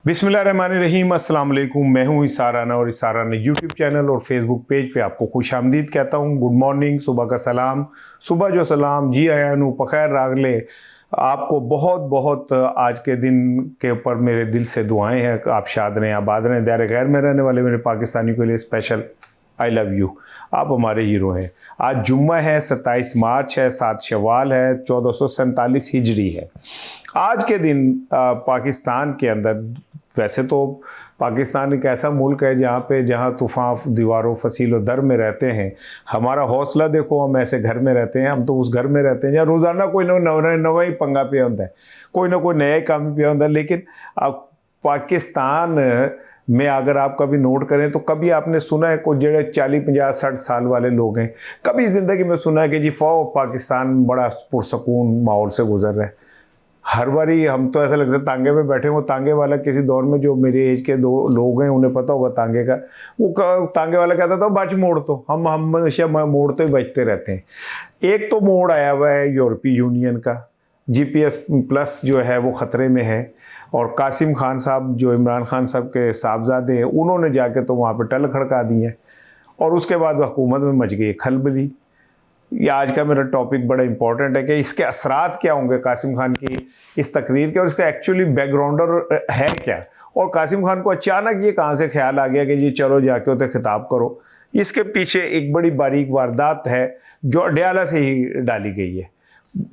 बिस्मिल्लाहिर्रहमानिर्रहीम, अस्सलाम वालेकुम। मैं हूँ इसाराना और इसाराना यूट्यूब चैनल और फेसबुक पेज पे आपको खुशामदीद कहता हूँ। गुड मॉर्निंग, सुबह का सलाम, सुबह जो सलाम, जी आयानू पखैर रागले। आपको बहुत बहुत आज के दिन के ऊपर मेरे दिल से दुआएं हैं। आप शाद रहें, आबाद रहें, दायरे खैर में रहने वाले मेरे पाकिस्तानियों के लिए स्पेशल आई लव यू। आप हमारे हीरो हैं। आज जुम्मा है, 27 मार्च है, 7 शवाल है, 1447 हिजरी है। आज के दिन पाकिस्तान के अंदर, वैसे तो पाकिस्तान एक ऐसा मुल्क है जहाँ तूफ़ान दीवारों फसीलों दर में रहते हैं। हमारा हौसला देखो, हम ऐसे घर में रहते हैं। हम तो उस घर में रहते हैं जहाँ रोज़ाना कोई ना नवा ही पंगा पिया होता है, कोई ना कोई नया ही काम पिया होता है। लेकिन अब पाकिस्तान में अगर आप कभी नोट करें तो कभी आपने सुना है कोई जो 40 50 60 साल वाले लोग हैं, कभी ज़िंदगी में सुना है कि जी पाकिस्तान बड़ा पुरसकून माहौल से गुजर रहा है? हर बारी हम तो ऐसा लगता है तांगे में बैठे हो। तांगे वाला किसी दौर में, जो मेरे एज के दो लोग हैं उन्हें पता होगा तांगे का, वो तांगे वाला कहता था बच मोड़। तो हम हमेशा मोड़ते ही बचते रहते हैं। एक तो मोड़ आया हुआ है यूरोपीय यूनियन का, GPS प्लस जो है वो ख़तरे में है। और कासिम खान साहब जो इमरान खान साहब के साहबजादे हैं, उन्होंने जाके तो वहाँ पर टल खड़का दी है और उसके बाद हुकूमत में मच गई खलबली। ये आज का मेरा टॉपिक बड़ा इंपॉर्टेंट है कि इसके असरात क्या होंगे कासिम खान की इस तकरीर के, और इसका एक्चुअली बैकग्राउंडर है क्या। और कासिम खान को अचानक ये कहाँ से ख्याल आ गया कि जी चलो जाके उसे खिताब करो। इसके पीछे एक बड़ी बारीक वारदात है जो अडयाला से ही डाली गई है,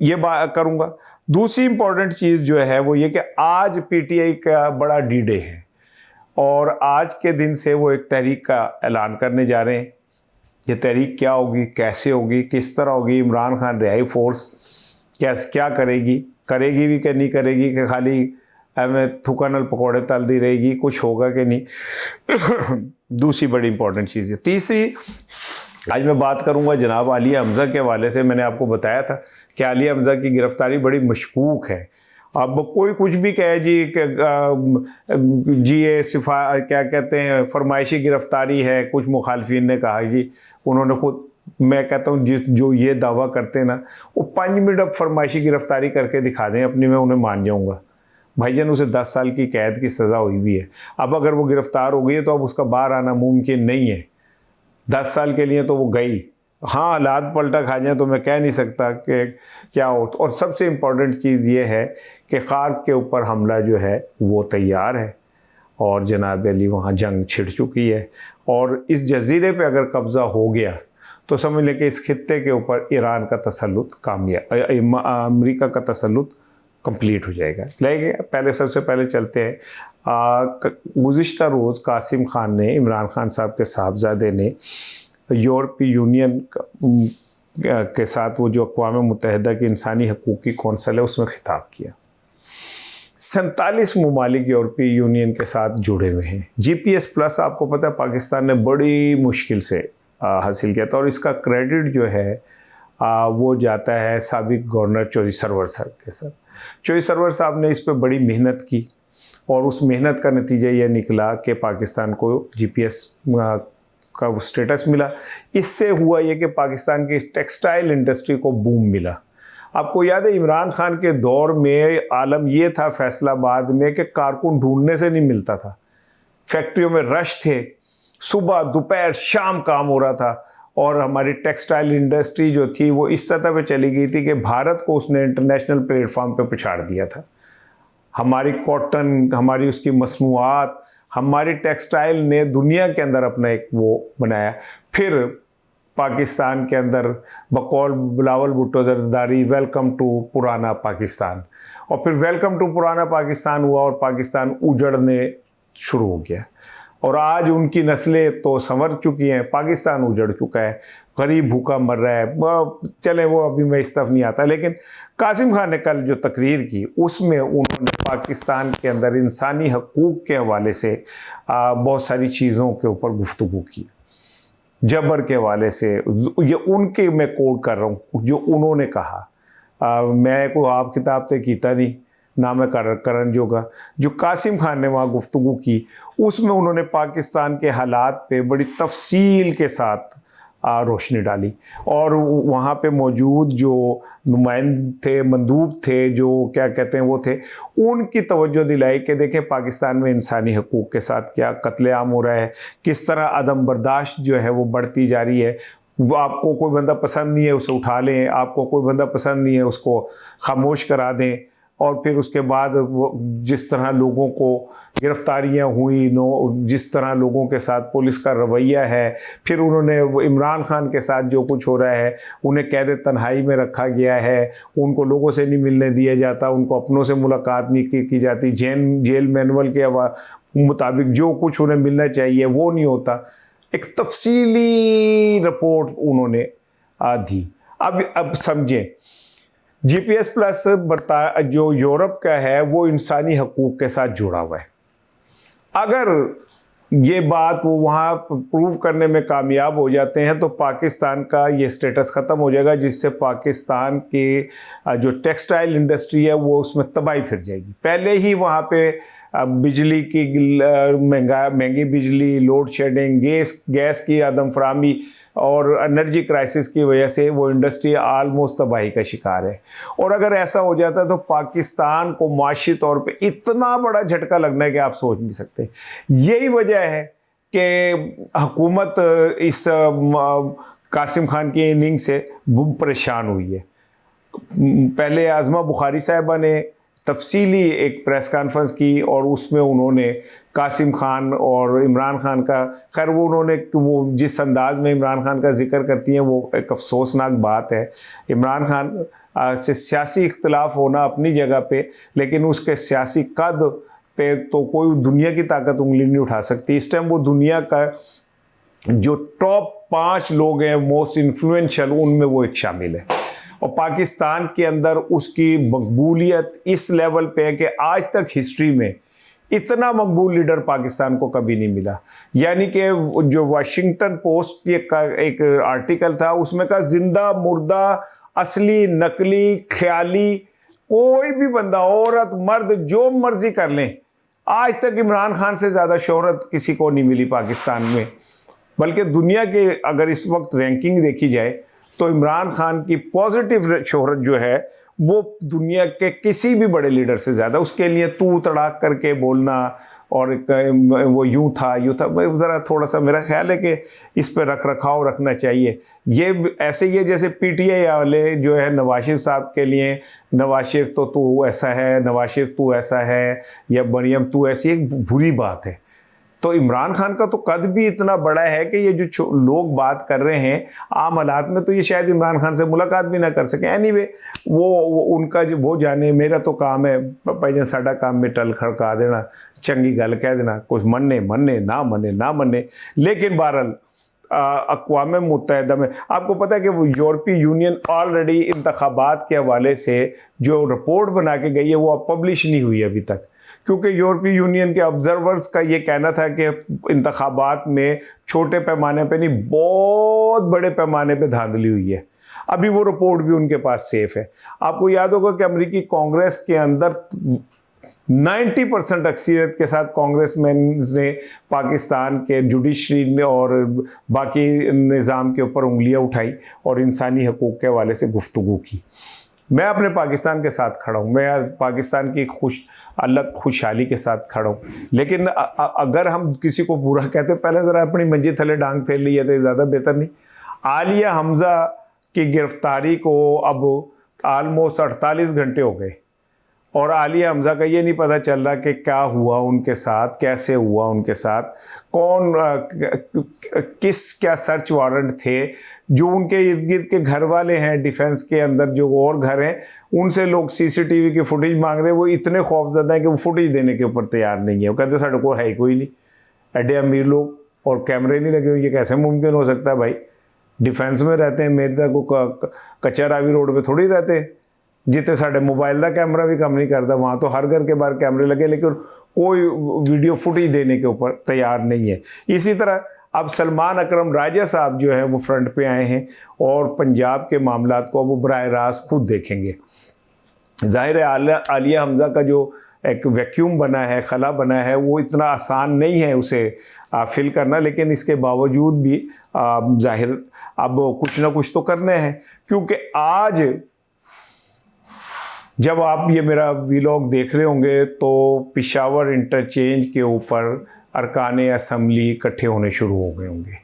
ये बात करूँगा। दूसरी इंपॉर्टेंट चीज़ जो है वो ये कि आज PTI का बड़ा D-Day है और आज के दिन से वो एक तहरीक का ऐलान करने जा रहे हैं। ये तहरीक क्या होगी, कैसे होगी, किस तरह होगी, इमरान खान रिहाई फोर्स क्या करेगी भी कि नहीं करेगी, कि खाली हमें थुकानल पकौड़े तल दी रहेगी, कुछ होगा कि नहीं। दूसरी बड़ी इंपॉर्टेंट चीज़ है। तीसरी, आज मैं बात करूंगा जनाब आलिया हमज़ा के हवाले से। मैंने आपको बताया था कि आलिया हमज़ा की गिरफ़्तारी बड़ी मशकूक है। अब कोई कुछ भी कहे जी ये क्या कहते हैं, फरमाइशी गिरफ़्तारी है। कुछ मुखालफिन ने कहा जी, उन्होंने खुद, मैं कहता हूँ जो ये दावा करते हैं ना, वो 5 मिनट अब फरमाइशी गिरफ़्तारी करके दिखा दें अपनी, मैं उन्हें मान जाऊँगा। भाईजान, उसे 10 साल की कैद की सज़ा हुई हुई है। अब अगर वो गिरफ़्तार हो गई है तो अब उसका बाहर आना मुमकिन नहीं है। 10 साल के लिए तो वो गई। हाँ, हालात पलटा खा जाए तो मैं कह नहीं सकता कि क्या हो। और सबसे इम्पॉर्टेंट चीज़ ये है कि खार्क के ऊपर हमला जो है वो तैयार है और जनाब अली वहाँ जंग छिड़ चुकी है। और इस जजीरे पे अगर कब्ज़ा हो गया तो समझ लें कि इस खित्ते के ऊपर ईरान का तसल्लुत कामयाब, अमेरिका का तसल्लुत कंप्लीट हो जाएगा। लेकिन पहले सबसे पहले चलते हैं। गुज़िश्ता रोज़ कासिम खान ने, इमरान खान साहब के साहबजादे ने, यूरोपीय यूनियन के साथ वो जो अक़वाम मुत्तहिदा की इंसानी हकूक़ की कौंसिल है उसमें ख़िताब किया। 47 ममालिक यूरोपीय यूनियन के साथ जुड़े हुए हैं। GPS प्लस आपको पता है पाकिस्तान ने बड़ी मुश्किल से हासिल किया था और इसका क्रेडिट जो है वो जाता है साबिक गवर्नर चौधरी सरवर साहब के साथ। चौधरी सरवर साहब ने इस पर बड़ी मेहनत की और उस मेहनत का नतीजा ये निकला कि पाकिस्तान को GPS का वो स्टेटस मिला। इससे हुआ ये कि पाकिस्तान की टेक्सटाइल इंडस्ट्री को बूम मिला। आपको याद है इमरान खान के दौर में आलम ये था फैसलाबाद में कि कारकुन ढूंढने से नहीं मिलता था, फैक्ट्रियों में रश थे, सुबह दोपहर शाम काम हो रहा था। और हमारी टेक्सटाइल इंडस्ट्री जो थी वो इस सतह पे चली गई थी कि भारत को उसने इंटरनेशनल प्लेटफॉर्म पे पछाड़ दिया था। हमारी कॉटन, हमारी उसकी मसनूआत, हमारी टेक्सटाइल ने दुनिया के अंदर अपना एक वो बनाया। फिर पाकिस्तान के अंदर बकौल बिलावल भुट्टो जरदारी वेलकम टू पुराना पाकिस्तान, और फिर वेलकम टू पुराना पाकिस्तान हुआ और पाकिस्तान उजड़ने शुरू हो गया। और आज उनकी नस्लें तो संवर चुकी हैं, पाकिस्तान उजड़ चुका है, गरीब भूखा मर रहा है। चले वो अभी मैं इस तरफ नहीं आता। लेकिन कासिम खान ने कल जो तकरीर की उसमें उन्होंने पाकिस्तान के अंदर इंसानी हकूक़ के हवाले से बहुत सारी चीज़ों के ऊपर गुफ्तगू की। जबर के हवाले से, ये उनके मैं कोट कर रहा हूँ जो उन्होंने कहा। मैं कोई आप किताब तो कीता नहीं ना मैं करन जोगा। जो कासिम खान ने वहाँ गुफ्तगू की उसमें उन्होंने पाकिस्तान के हालात पे बड़ी तफसील के साथ रोशनी डाली। और वहाँ पे मौजूद जो नुमाइंद थे, मंदूब थे, जो क्या कहते हैं वो थे, उनकी तवज्जो दिलाई कि देखें पाकिस्तान में इंसानी हकूक़ के साथ क्या कत्लेआम हो रहा है, किस तरह अदम बर्दाश्त जो है वो बढ़ती जा रही है। वो आपको कोई बंदा पसंद नहीं है उसे उठा लें, आपको कोई बंदा पसंद नहीं है उसको खामोश करा दें। और फिर उसके बाद वो जिस तरह लोगों को गिरफ्तारियां हुई, जिस तरह लोगों के साथ पुलिस का रवैया है, फिर उन्होंने इमरान खान के साथ जो कुछ हो रहा है, उन्हें कैद तन्हाई में रखा गया है, उनको लोगों से नहीं मिलने दिया जाता, उनको अपनों से मुलाकात नहीं की जाती, जेल मैनुअल के मुताबिक जो कुछ उन्हें मिलना चाहिए वो नहीं होता। एक तफसीली रिपोर्ट उन्होंने दी। अब समझें, GPS प्लस जो यूरोप का है वो इंसानी हकूक़ के साथ जुड़ा हुआ है। अगर ये बात वो वहाँ प्रूव करने में कामयाब हो जाते हैं तो पाकिस्तान का ये स्टेटस ख़त्म हो जाएगा, जिससे पाकिस्तान के जो टेक्सटाइल इंडस्ट्री है वो उसमें तबाही फिर जाएगी। पहले ही वहाँ पे बिजली की महंगी बिजली, लोड शेडिंग, गैस की अदम फरामी और एनर्जी क्राइसिस की वजह से वो इंडस्ट्री आलमोस्ट तबाही का शिकार है। और अगर ऐसा हो जाता है तो पाकिस्तान को माशी तौर पे इतना बड़ा झटका लगना है कि आप सोच नहीं सकते। यही वजह है कि हुकूमत इस कासिम खान की इनिंग से परेशान हुई है। पहले आज़मा बुखारी साहिबा ने तफसीली एक प्रेस कॉन्फ्रेंस की और उसमें उन्होंने कासिम खान और इमरान खान का, खैर वो जिस अंदाज में इमरान खान का जिक्र करती हैं वो एक अफसोसनाक बात है। इमरान खान से सियासी इख्तिलाफ होना अपनी जगह पे, लेकिन उसके सियासी कद पे तो कोई दुनिया की ताकत उंगली नहीं उठा सकती। इस टाइम वो दुनिया का जो टॉप 5 लोग हैं मोस्ट इन्फ्लुएंशियल, उनमें वो एक शामिल है। और पाकिस्तान के अंदर उसकी मकबूलियत इस लेवल पे है कि आज तक हिस्ट्री में इतना मकबूल लीडर पाकिस्तान को कभी नहीं मिला। यानी कि जो वाशिंगटन पोस्ट एक आर्टिकल था उसमें का जिंदा मुर्दा, असली नकली, ख्याली, कोई भी बंदा, औरत मर्द, जो मर्जी कर लें, आज तक इमरान खान से ज़्यादा शोहरत किसी को नहीं मिली पाकिस्तान में। बल्कि दुनिया के अगर इस वक्त रैंकिंग देखी जाए तो इमरान खान की पॉजिटिव शोहरत जो है वो दुनिया के किसी भी बड़े लीडर से ज़्यादा। उसके लिए तू तड़ाक करके बोलना और वो यूँ था ज़रा थोड़ा सा मेरा ख्याल है कि इस पर रख रखाव रखना चाहिए। ये ऐसे ही है जैसे PTI वाले जो है नवाज शरीफ साहब के लिए, नवाज शरीफ तो तू ऐसा है, नवाज शरीफ तू ऐसा है, या मरियम तू ऐसी, एक बुरी बात है। तो इमरान खान का तो कद भी इतना बड़ा है कि ये जो लोग बात कर रहे हैं आम हालात में तो ये शायद इमरान खान से मुलाकात भी ना कर सकें। एनीवे वो उनका जो वो जाने, मेरा तो काम है भाई साडा काम में टल खड़का देना, चंगी गल कह देना, कुछ मन्ने ना मन्ने। लेकिन बहरहाल अक़वाम मुत्तहिदा में आपको पता है कि वो यूरोपीय यूनियन ऑलरेडी इंतखाबात के हवाले से जो रिपोर्ट बना के गई है वो अब पब्लिश नहीं हुई अभी तक, क्योंकि यूरोपीय यूनियन के ऑब्जर्वर्स का ये कहना था कि इंतखाबात में छोटे पैमाने पे नहीं, बहुत बड़े पैमाने पे धांधली हुई है। अभी वो रिपोर्ट भी उनके पास सेफ है। आपको याद होगा कि अमेरिकी कांग्रेस के अंदर 90% अक्सरियत के साथ कांग्रेसमैन ने पाकिस्तान के जुडिशरी ने और बाकी निज़ाम के ऊपर उंगलियां उठाई और इंसानी हकूक़ के हवाले से गुफ्तगू की। मैं अपने पाकिस्तान के साथ खड़ा हूँ, मैं पाकिस्तान की अलग खुशहाली के साथ खड़ा हूँ। लेकिन अगर हम किसी को बुरा कहते पहले ज़रा अपनी मंजी थले डांग फेर ली है तो ज़्यादा बेहतर नहीं। आलिया हमज़ा की गिरफ्तारी को अब आलमोस्ट 48 घंटे हो गए और आलिया हमज़ा का ये नहीं पता चल रहा कि क्या हुआ उनके साथ, कैसे हुआ उनके साथ, कौन क्या सर्च वारंट थे। जो उनके इर्द गिर्द के घर वाले हैं डिफेंस के अंदर, जो और घर हैं, उनसे लोग CCTV की फुटेज मांग रहे हैं। वो इतने खौफजदा हैं कि वो फुटेज देने के ऊपर तैयार नहीं है। वो कहते साढ़े को है कोई नहीं, एडे अमीर लोग और कैमरे नहीं लगे हुए, ये कैसे मुमकिन हो सकता है भाई? डिफेंस में रहते हैं, मेरे तक कच्चा रावी रोड पर थोड़ी रहते हैं जितने साढ़े मोबाइल का कैमरा भी काम नहीं करता। वहाँ तो हर घर के बाहर कैमरे लगे, लेकिन कोई वीडियो फुटेज देने के ऊपर तैयार नहीं है। इसी तरह अब सलमान अकरम राजा साहब जो है वो फ्रंट पे आए हैं और पंजाब के मामलात को वो बराह रास्त खुद देखेंगे। ज़ाहिर है आलिया हमज़ा का जो एक वैक्यूम बना है, खला बना है, वो इतना आसान नहीं है उसे फिल करना, लेकिन इसके बावजूद भी जाहिर अब कुछ ना कुछ तो करने हैं, क्योंकि आज जब आप ये मेरा वीलॉग देख रहे होंगे तो पिशावर इंटरचेंज के ऊपर अरकान असम्बली इकट्ठे होने शुरू हो गए होंगे।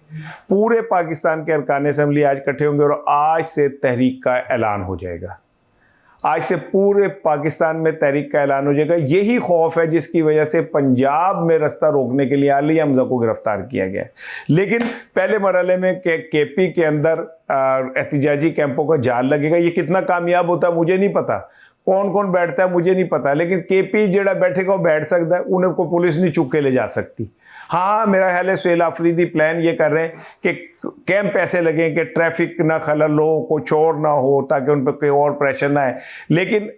पूरे पाकिस्तान के अरकान असम्बली आज इकट्ठे होंगे और आज से तहरीक का ऐलान हो जाएगा। आज से पूरे पाकिस्तान में तहरीक का ऐलान हो जाएगा। यही खौफ है जिसकी वजह से पंजाब में रास्ता रोकने के लिए अली हमजा को गिरफ्तार किया गया। लेकिन पहले मरहले में केपी के अंदर एहतिजाजी कैंपों का जाल लगेगा। ये कितना कामयाब होता है मुझे नहीं पता, कौन कौन बैठता है मुझे नहीं पता, लेकिन केपी जड़ा बैठेगा वो बैठ सकता है, उन्हें को पुलिस नहीं चुक के ले जा सकती। हाँ, मेरा ख्याल है सुहेल आफरीदी प्लान ये कर रहे हैं कि कैंप ऐसे लगें कि ट्रैफिक ना खलल हो, कोई चोर ना हो, ताकि उन पर कोई और प्रेशर ना आए। लेकिन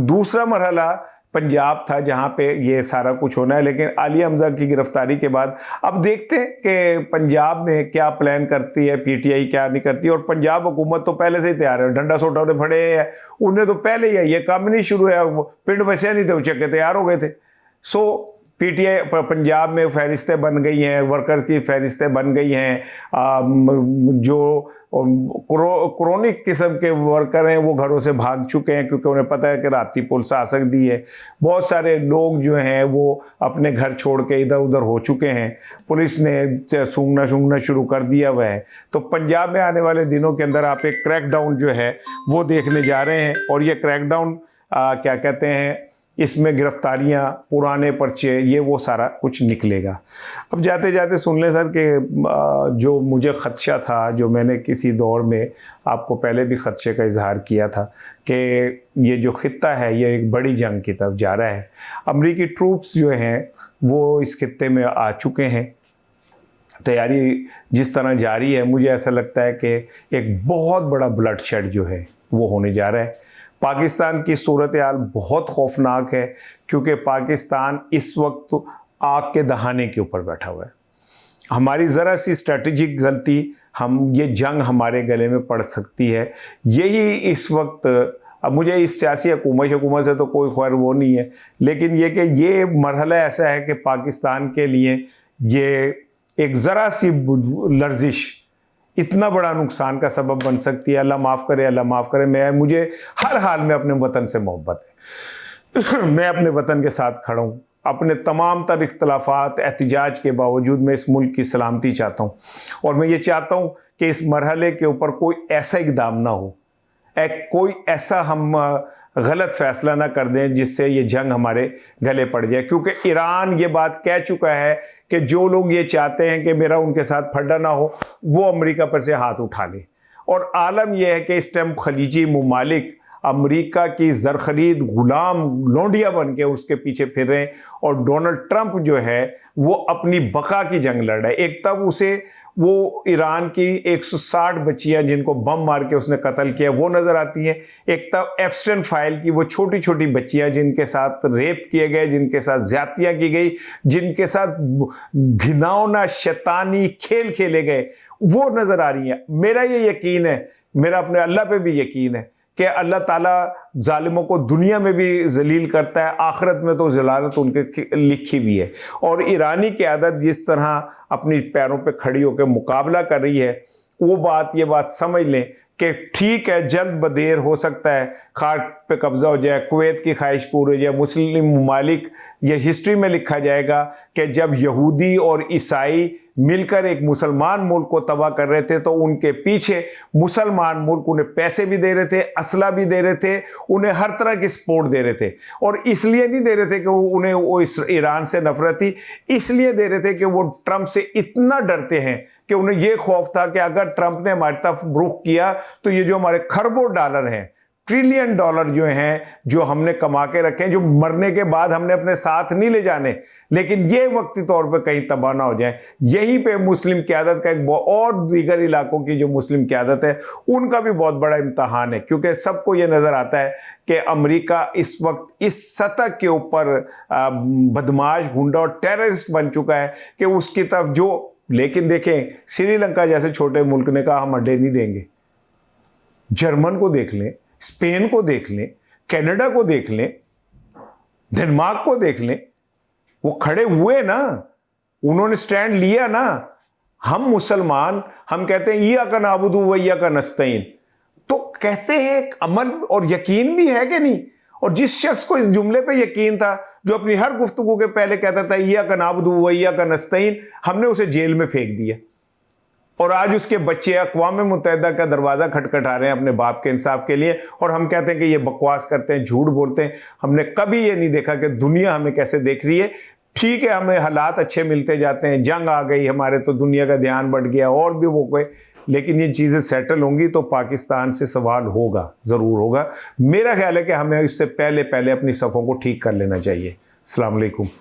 दूसरा मरहला पंजाब था जहाँ पे ये सारा कुछ होना है। लेकिन अली हमजा की गिरफ्तारी के बाद अब देखते हैं कि पंजाब में क्या प्लान करती है पीटीआई, क्या नहीं करती। और पंजाब हुकूमत तो पहले से ही तैयार है, डंडा सोटा उन्हें फड़े हैं, उन्हें तो पहले ही है, ये काम नहीं शुरू है, पिंड वैसे नहीं थे, वो चक्के तैयार हो गए थे। सो पीटीआई पंजाब में फहरिस्तें बन गई हैं, वर्कर की फहरिस्तें बन गई हैं। जो क्रोनिक किस्म के वर्कर हैं वो घरों से भाग चुके हैं, क्योंकि उन्हें पता है कि राती पुलिस आ सकती है। बहुत सारे लोग जो हैं वो अपने घर छोड़ के इधर उधर हो चुके हैं, पुलिस ने सूंघना शुरू कर दिया हुआ है। तो पंजाब में आने वाले दिनों के अंदर आप एक क्रैकडाउन जो है वो देखने जा रहे हैं। और ये क्रैकडाउन क्या कहते हैं, इसमें गिरफ्तारियां, पुराने पर्चे, ये वो सारा कुछ निकलेगा। अब जाते जाते सुन लें सर कि जो मुझे ख़दशा था, जो मैंने किसी दौर में आपको पहले भी ख़दशे का इजहार किया था कि ये जो ख़ित्ता है ये एक बड़ी जंग की तरफ जा रहा है। अमरीकी ट्रूप्स जो हैं वो इस खित्ते में आ चुके हैं, तैयारी जिस तरह जारी है, मुझे ऐसा लगता है कि एक बहुत बड़ा ब्लड शेड जो है वो होने जा रहा है। पाकिस्तान की सूरत हाल बहुत खौफनाक है, क्योंकि पाकिस्तान इस वक्त आग के दहाने के ऊपर बैठा हुआ है। हमारी ज़रा सी स्ट्रेटजिक गलती, हम ये जंग हमारे गले में पड़ सकती है। यही इस वक्त, अब मुझे इस सियासी हुकूमत से तो कोई खैर वो नहीं है, लेकिन ये कि ये मरहला ऐसा है कि पाकिस्तान के लिए ये एक ज़रा सी लर्जिश इतना बड़ा नुकसान का सबब बन सकती है। अल्लाह माफ़ करे, अल्लाह माफ़ करे। मुझे हर हाल में अपने वतन से मोहब्बत है। मैं अपने वतन के साथ खड़ा हूँ। अपने तमाम तर इख्तलाफात, एहतिजाज के बावजूद मैं इस मुल्क की सलामती चाहता हूँ। और मैं ये चाहता हूँ कि इस मरहले के ऊपर कोई ऐसा इक़दाम ना हो, कोई ऐसा हम गलत फ़ैसला ना कर दें जिससे ये जंग हमारे गले पड़ जाए। क्योंकि ईरान ये बात कह चुका है कि जो लोग ये चाहते हैं कि मेरा उनके साथ फड्डा ना हो, वो अमेरिका पर से हाथ उठा ले। और आलम यह है कि इस टाइम खलीजी ममालिक अमेरिका की ज़रख़रीद गुलाम लौंडिया बन के उसके पीछे फिर रहे हैं। और डोनाल्ड ट्रंप जो है वो अपनी बका की जंग लड़ रहा है। एक तब उसे वो ईरान की 160 बच्चियां जिनको बम मार के उसने कत्ल किया वो नज़र आती हैं। एक तब एप्स्टेन फाइल की वो छोटी छोटी बच्चियां जिनके साथ रेप किए गए, जिनके साथ ज़्यादतियाँ की गई, जिनके साथ घिनौना शैतानी खेल खेले गए, वो नज़र आ रही हैं। मेरा ये यकीन है, मेरा अपने अल्लाह पे भी यकीन है कि अल्लाह ताला जालिमों को दुनिया में भी जलील करता है, आखिरत में तो जलालत उनके लिखी हुई है। और ईरानी क़यादत जिस तरह अपनी पैरों पे खड़ी होकर मुकाबला कर रही है, वो ये बात समझ लें कि ठीक है, जल्द बदेर हो सकता है खाक पे कब्ज़ा हो जाए, कुवैत की ख्वाहिश पूरी हो जाए। मुस्लिम ममालिक, ये हिस्ट्री में लिखा जाएगा कि जब यहूदी और ईसाई मिलकर एक मुसलमान मुल्क को तबाह कर रहे थे तो उनके पीछे मुसलमान मुल्क उन्हें पैसे भी दे रहे थे, असला भी दे रहे थे, उन्हें हर तरह की सपोर्ट दे रहे थे। और इसलिए नहीं दे रहे थे कि उन्हें वो ईरान से नफरत थी, इसलिए दे रहे थे कि वो ट्रंप से इतना डरते हैं कि उन्हें यह खौफ था कि अगर ट्रंप ने हमारी तरफ रुख किया तो ये जो हमारे खरबों डॉलर हैं, ट्रिलियन डॉलर जो हैं, जो हमने कमा के रखे हैं, जो मरने के बाद हमने अपने साथ नहीं ले जाने, लेकिन ये वक्ती तौर पे कहीं तबाह ना हो जाए। यहीं पे मुस्लिम क़यादत का एक और दीगर इलाकों की जो मुस्लिम क़यादत है उनका भी बहुत बड़ा इम्तहान है। क्योंकि सबको ये नज़र आता है कि अमेरिका इस वक्त इस सतह के ऊपर बदमाश, गुंडा और टेररिस्ट बन चुका है कि उसकी तरफ जो, लेकिन देखें श्रीलंका जैसे छोटे मुल्क ने कहा हम अड्डे नहीं देंगे। जर्मन को देख लें, स्पेन को देख लें, कनाडा को देख लें, डेनमार्क को देख लें, वो खड़े हुए ना, उन्होंने स्टैंड लिया ना। हम मुसलमान, हम कहते हैं ईया का नाबुदु व ईया का नस्तईन, तो कहते हैं अमल और यकीन भी है कि नहीं। और जिस शख्स को इस जुमले पे यकीन था, जो अपनी हर गुफ्तगू के पहले कहता था ईया का नाबुदु व ईया का नस्तईन, हमने उसे जेल में फेंक दिया। और आज उसके बच्चे अक़वाम मुत्तहिदा का दरवाज़ा खटखटा रहे हैं अपने बाप के इंसाफ के लिए, और हम कहते हैं कि ये बकवास करते हैं, झूठ बोलते हैं। हमने कभी ये नहीं देखा कि दुनिया हमें कैसे देख रही है। ठीक है, हमें हालात अच्छे मिलते जाते हैं, जंग आ गई हमारे तो दुनिया का ध्यान बढ़ गया और भी वो कोई, लेकिन ये चीज़ें सेटल होंगी तो पाकिस्तान से सवाल होगा, ज़रूर होगा। मेरा ख्याल है कि हमें इससे पहले पहले अपनी सफ़ों को ठीक कर लेना चाहिए। अस्सलाम वालेकुम।